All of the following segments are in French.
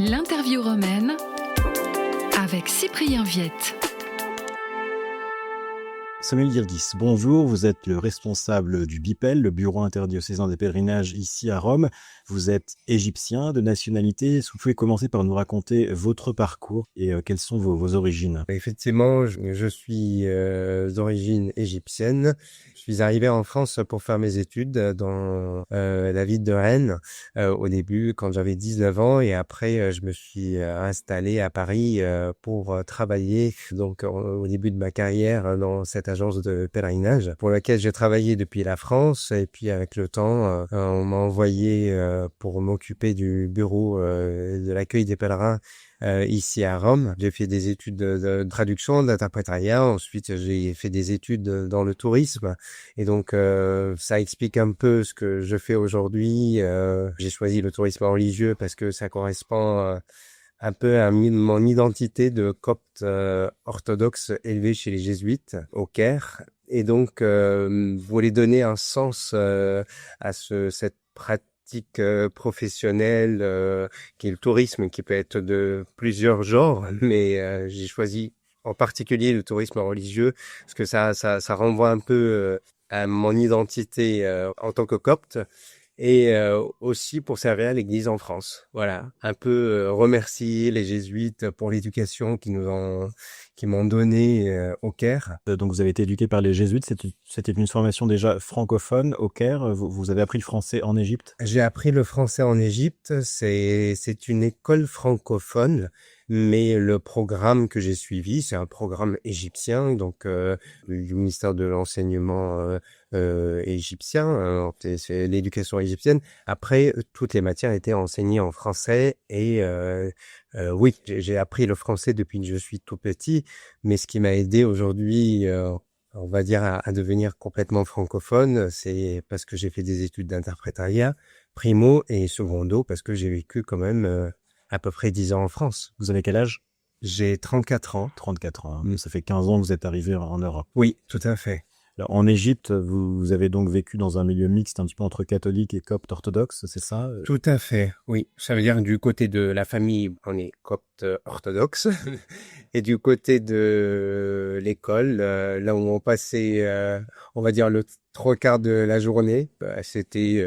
L'interview romaine avec Cyprien Viette. Samuel Girgis, bonjour, vous êtes le responsable du BIPEL, le Bureau interdiocésain des pèlerinages ici à Rome. Vous êtes égyptien de nationalité. Est-ce que vous pouvez commencer par nous raconter votre parcours et quelles sont vos origines? Effectivement, je suis d'origine égyptienne. Je suis arrivé en France pour faire mes études dans la ville de Rennes au début quand j'avais 19 ans et après je me suis installé à Paris pour travailler donc au début de ma carrière dans cette agence de pèlerinage pour laquelle j'ai travaillé depuis la France et puis avec le temps on m'a envoyé pour m'occuper du bureau de l'accueil des pèlerins ici à Rome. J'ai fait des études de traduction, d'interprétariat. Ensuite, j'ai fait des études dans le tourisme. Et donc, ça explique un peu ce que je fais aujourd'hui. J'ai choisi le tourisme religieux parce que ça correspond un peu à mon identité de copte orthodoxe élevé chez les jésuites au Caire. Et donc, voulais donner un sens à cette pratique professionnelle qui est le tourisme, qui peut être de plusieurs genres, mais j'ai choisi en particulier le tourisme religieux parce que ça renvoie un peu à mon identité en tant que copte et aussi pour servir à l'Église en France. Voilà, un peu remercier les jésuites pour l'éducation qui m'ont donné au Caire. Donc vous avez été éduqué par les jésuites, c'était une formation déjà francophone au Caire. Vous avez appris le français en Égypte? J'ai appris le français en Égypte, c'est une école francophone, mais le programme que j'ai suivi, c'est un programme égyptien, donc du ministère de l'enseignement égyptien, c'est l'éducation égyptienne. Après, toutes les matières étaient enseignées en français et oui, j'ai appris le français depuis que je suis tout petit, mais ce qui m'a aidé aujourd'hui, on va dire, à devenir complètement francophone, c'est parce que j'ai fait des études d'interprétariat, primo et secondo, parce que j'ai vécu quand même à peu près 10 ans en France. Vous avez quel âge? J'ai 34 ans. 34 ans. Ça fait 15 ans que vous êtes arrivé en Europe. Oui, tout à fait. Alors, en Égypte, vous avez donc vécu dans un milieu mixte un petit peu entre catholiques et coptes orthodoxes, c'est ça? Tout à fait, oui. Ça veut dire du côté de la famille, on est copte orthodoxe. Et du côté de l'école, là où on passait, on va dire, le 3/4 de la journée, c'était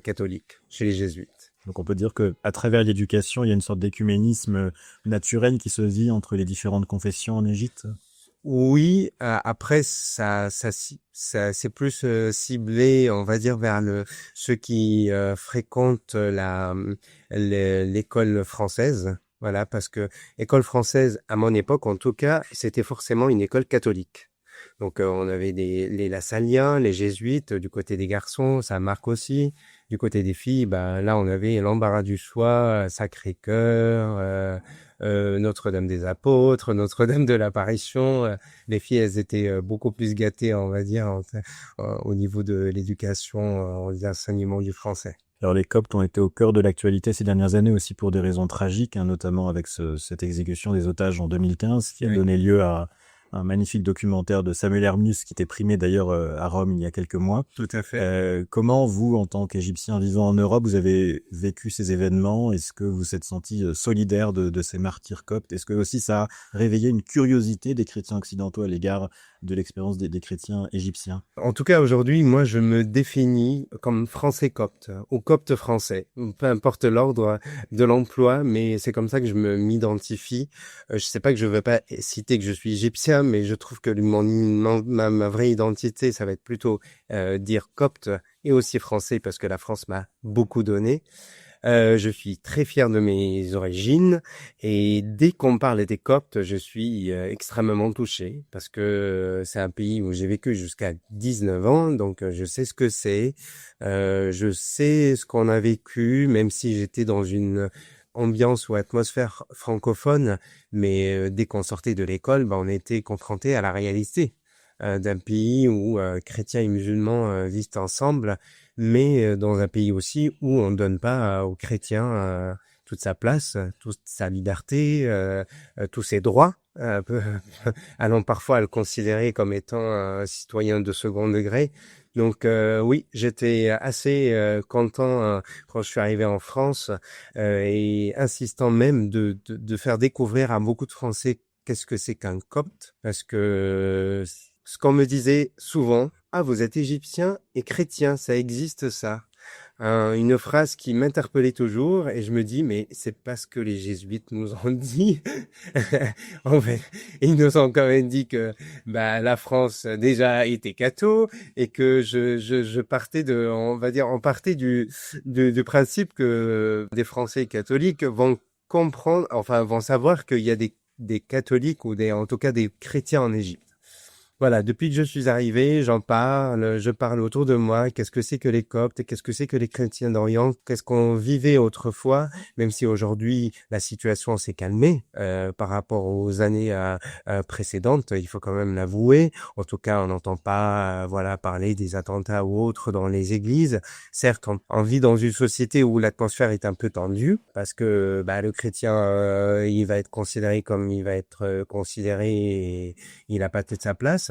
catholique, chez les jésuites. Donc on peut dire que à travers l'éducation, il y a une sorte d'écuménisme naturel qui se vit entre les différentes confessions en Égypte. Oui, après ça c'est plus ciblé, on va dire, vers ceux qui fréquentent l'école française. Voilà, parce que école française, à mon époque en tout cas, c'était forcément une école catholique. Donc on avait les Lassaliens, les jésuites du côté des garçons, ça marque aussi. Du côté des filles, là on avait l'embarras du choix, Sacré-Cœur, Notre-Dame des Apôtres, Notre-Dame de l'Apparition. Les filles, elles étaient beaucoup plus gâtées, on va dire, au niveau de l'éducation, des enseignements du français. Alors les Coptes ont été au cœur de l'actualité ces dernières années aussi pour des raisons tragiques, notamment avec cette exécution des otages en 2015 qui a donné lieu à un magnifique documentaire de Samuel Hermius qui était primé d'ailleurs à Rome il y a quelques mois. Tout à fait. Comment vous, en tant qu'Égyptien vivant en Europe, vous avez vécu ces événements? Est-ce que vous êtes senti solidaire de ces martyrs coptes? Est-ce que aussi ça a réveillé une curiosité des chrétiens occidentaux à l'égard de l'expérience des chrétiens égyptiens? En tout cas, aujourd'hui, moi, je me définis comme français copte, ou copte français. Peu importe l'ordre de l'emploi, mais c'est comme ça que je m'identifie. Je sais pas que je veux pas citer que je suis égyptien, mais je trouve que ma vraie identité, ça va être plutôt dire copte et aussi français, parce que la France m'a beaucoup donné. Je suis très fier de mes origines et dès qu'on parle des Coptes, je suis extrêmement touché parce que c'est un pays où j'ai vécu jusqu'à 19 ans, donc je sais ce que c'est, je sais ce qu'on a vécu, même si j'étais dans une ambiance ou atmosphère francophone, mais dès qu'on sortait de l'école, on était confronté à la réalité d'un pays où chrétiens et musulmans vivent ensemble, mais dans un pays aussi où on ne donne pas aux chrétiens toute sa place, toute sa liberté, tous ses droits, allant parfois à le considérer comme étant un citoyen de second degré. Donc oui, j'étais assez content quand je suis arrivé en France et insistant même de faire découvrir à beaucoup de Français qu'est-ce que c'est qu'un copte, parce que ce qu'on me disait souvent, ah vous êtes égyptien et chrétien, ça existe ça. Une phrase qui m'interpellait toujours et je me dis mais c'est parce que les jésuites nous ont dit en fait ils nous ont quand même dit que la France déjà était catho et que je partais on partait du principe que des Français catholiques vont comprendre, enfin vont savoir qu'il y a des catholiques ou en tout cas des chrétiens en Égypte. Voilà, depuis que je suis arrivé, je parle autour de moi, qu'est-ce que c'est que les Coptes, qu'est-ce que c'est que les chrétiens d'Orient, qu'est-ce qu'on vivait autrefois, même si aujourd'hui la situation s'est calmée par rapport aux années précédentes, il faut quand même l'avouer. En tout cas, on n'entend pas parler des attentats ou autres dans les églises. Certes, on vit dans une société où l'atmosphère est un peu tendue, parce que le chrétien, il va être considéré comme il va être considéré et il n'a pas toute sa place.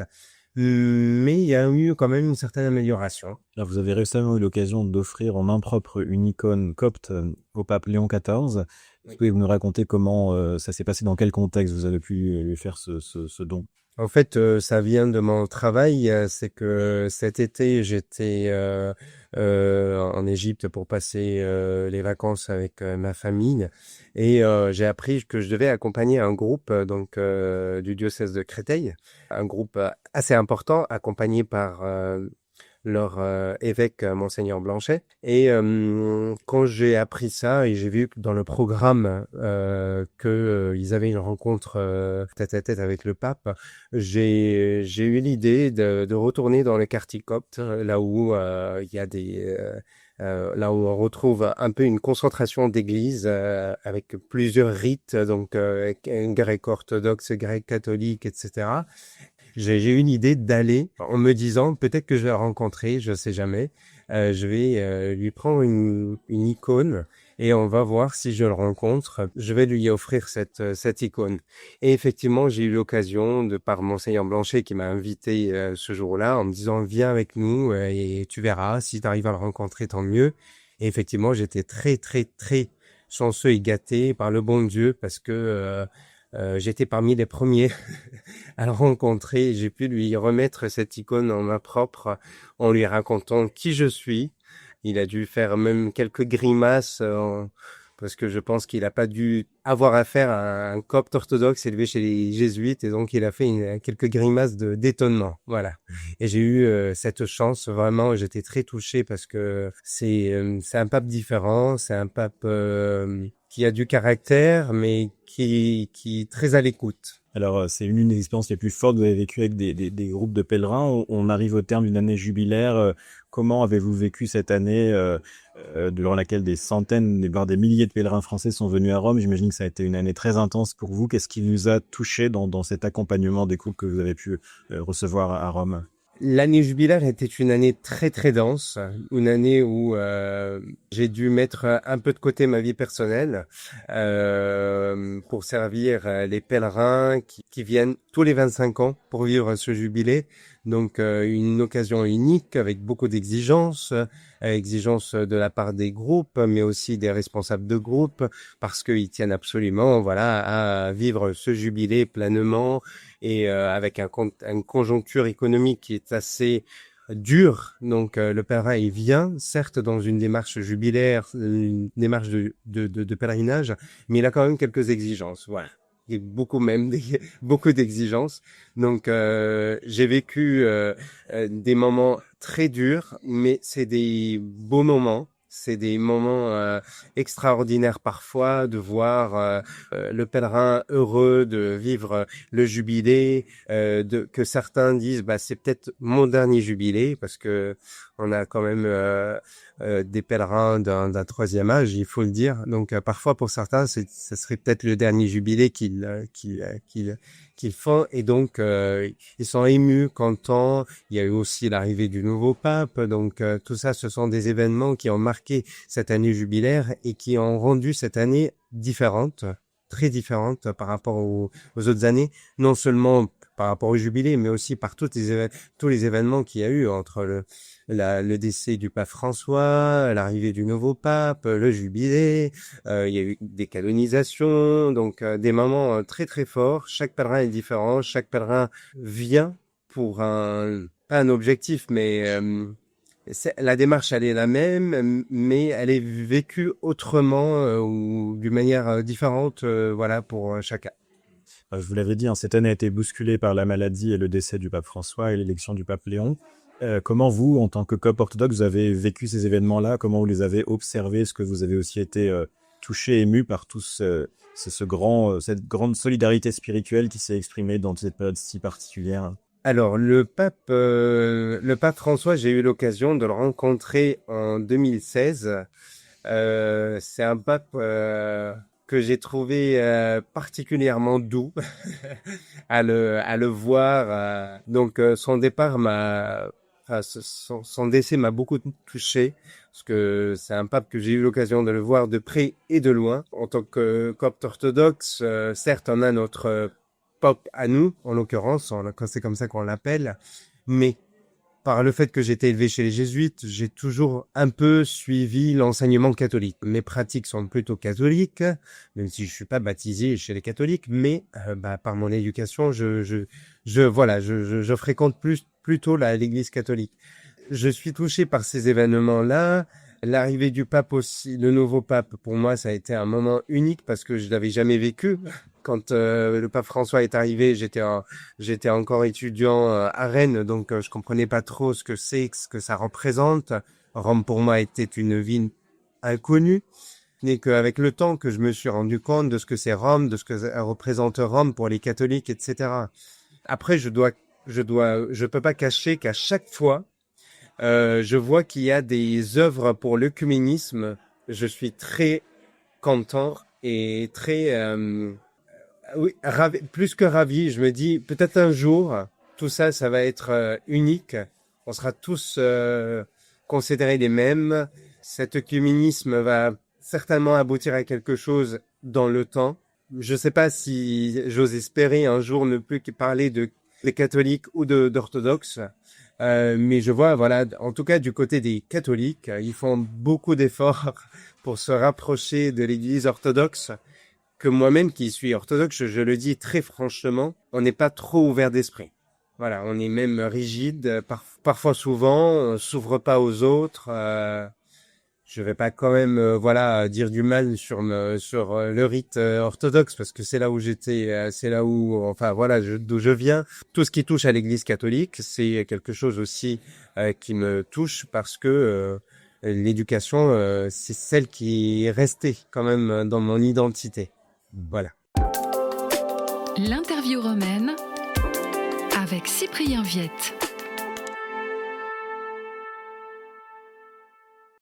Mais il y a eu quand même une certaine amélioration. Là, vous avez récemment eu l'occasion d'offrir en main propre une icône copte au pape Léon XIV. Est-ce que vous nous raconter comment ça s'est passé, dans quel contexte vous avez pu lui faire ce don? En fait, ça vient de mon travail. C'est que cet été, j'étais en Égypte pour passer les vacances avec ma famille. Et j'ai appris que je devais accompagner un groupe du diocèse de Créteil, un groupe assez important, accompagné par leur évêque Monseigneur Blanchet. Et quand j'ai appris ça et j'ai vu que dans le programme ils avaient une rencontre tête à tête avec le pape, j'ai eu l'idée de retourner dans le quartier copte, là où il y a là où on retrouve un peu une concentration d'églises avec plusieurs rites, donc grec orthodoxe, grec catholique, etc. J'ai eu une idée d'aller en me disant peut-être que je vais le rencontrer, je sais jamais. Je vais lui prendre une icône et on va voir si je le rencontre. Je vais lui offrir cette icône. Et effectivement, j'ai eu l'occasion par Monseigneur Blanchet qui m'a invité ce jour-là en me disant viens avec nous et tu verras, si tu arrives à le rencontrer, tant mieux. Et effectivement, j'étais très, très, très chanceux et gâté par le bon Dieu parce que j'étais parmi les premiers à le rencontrer. J'ai pu lui remettre cette icône en main propre en lui racontant qui je suis. Il a dû faire même quelques grimaces parce que je pense qu'il n'a pas dû avoir affaire à un copte orthodoxe élevé chez les jésuites et donc il a fait quelques grimaces d'étonnement. Voilà. Et j'ai eu cette chance, vraiment, j'étais très touché parce que c'est un pape différent, c'est un pape qui a du caractère mais qui est très à l'écoute. Alors, c'est une des expériences les plus fortes que vous avez vécues avec des groupes de pèlerins. On arrive au terme d'une année jubilaire. Comment avez-vous vécu cette année durant laquelle des centaines, voire des milliers de pèlerins français sont venus à Rome? J'imagine que ça a été une année très intense pour vous. Qu'est-ce qui vous a touché dans cet accompagnement des couples que vous avez pu recevoir à Rome? L'année jubilaire était une année très très dense, une année où j'ai dû mettre un peu de côté ma vie personnelle pour servir les pèlerins qui viennent tous les 25 ans pour vivre ce jubilé. Donc une occasion unique avec beaucoup d'exigences, exigences de la part des groupes, mais aussi des responsables de groupes, parce qu'ils tiennent absolument à vivre ce jubilé pleinement et avec une conjoncture économique qui est assez dure. Donc le pèlerin il vient certes dans une démarche jubilaire, une démarche de pèlerinage, mais il a quand même quelques exigences. Voilà. Il y a beaucoup d'exigences. Donc j'ai vécu des moments très durs, mais c'est des beaux moments. C'est des moments extraordinaires parfois de voir le pèlerin heureux de vivre le jubilé, que certains disent c'est peut-être mon dernier jubilé parce que on a quand même des pèlerins d'un troisième âge, il faut le dire. Donc parfois pour certains, ce serait peut-être le dernier jubilé qu'ils font et donc ils sont émus, contents. Il y a eu aussi l'arrivée du nouveau pape, donc tout ça, ce sont des événements qui ont marqué cette année jubilaire et qui ont rendu cette année différente, très différente par rapport aux autres années, non seulement par rapport au jubilé, mais aussi par tous les événements qu'il y a eu entre le décès du pape François, l'arrivée du nouveau pape, le jubilé, il y a eu des canonisations, donc des moments très très forts. Chaque pèlerin est différent, chaque pèlerin vient pour pas un objectif, mais la démarche, elle est la même, mais elle est vécue autrement ou d'une manière différente, voilà, pour chacun. Je vous l'avais dit, cette année a été bousculée par la maladie et le décès du pape François et l'élection du pape Léon. Comment vous, en tant que coop orthodoxe, vous avez vécu ces événements-là? Comment vous les avez observés? Est-ce que vous avez aussi été touché, ému par cette grande solidarité spirituelle qui s'est exprimée dans cette période si particulière? Alors, le pape François, j'ai eu l'occasion de le rencontrer en 2016. C'est un pape que j'ai trouvé particulièrement doux à le voir. Donc, son décès m'a beaucoup touché parce que c'est un pape que j'ai eu l'occasion de le voir de près et de loin. En tant que copte orthodoxe, certes, on a notre pape à nous, en l'occurrence, c'est comme ça qu'on l'appelle, mais par le fait que j'ai été élevé chez les jésuites, j'ai toujours un peu suivi l'enseignement catholique. Mes pratiques sont plutôt catholiques, même si je suis pas baptisé chez les catholiques, mais par mon éducation, je fréquente plutôt l'église catholique. Je suis touché par ces événements-là. L'arrivée du pape aussi, le nouveau pape, pour moi, ça a été un moment unique parce que je l'avais jamais vécu. Quand le pape François est arrivé, j'étais encore étudiant à Rennes, donc je comprenais pas trop ce que ça représente. Rome pour moi était une ville inconnue. Ce n'est qu'avec le temps que je me suis rendu compte de ce que c'est Rome, de ce que représente Rome pour les catholiques, etc. Après, je peux pas cacher qu'à chaque fois, je vois qu'il y a des œuvres pour l'œcuménisme. Je suis très content et très plus que ravi. Je me dis peut-être un jour tout ça va être unique. On sera tous considérés les mêmes. Cet œcuménisme va certainement aboutir à quelque chose dans le temps. Je sais pas si j'ose espérer un jour ne plus que parler des catholiques ou d'orthodoxes. Mais je vois, voilà, en tout cas du côté des catholiques, ils font beaucoup d'efforts pour se rapprocher de l'église orthodoxe, que moi-même qui suis orthodoxe, je le dis très franchement, on n'est pas trop ouvert d'esprit. Voilà, on est même rigide, parfois souvent, on s'ouvre pas aux autres. Je vais pas quand même, dire du mal sur le rite orthodoxe parce que c'est là où d'où je viens. Tout ce qui touche à l'Église catholique, c'est quelque chose aussi qui me touche parce que l'éducation, c'est celle qui est restée quand même dans mon identité. Voilà. L'interview romaine avec Cyprien Viette.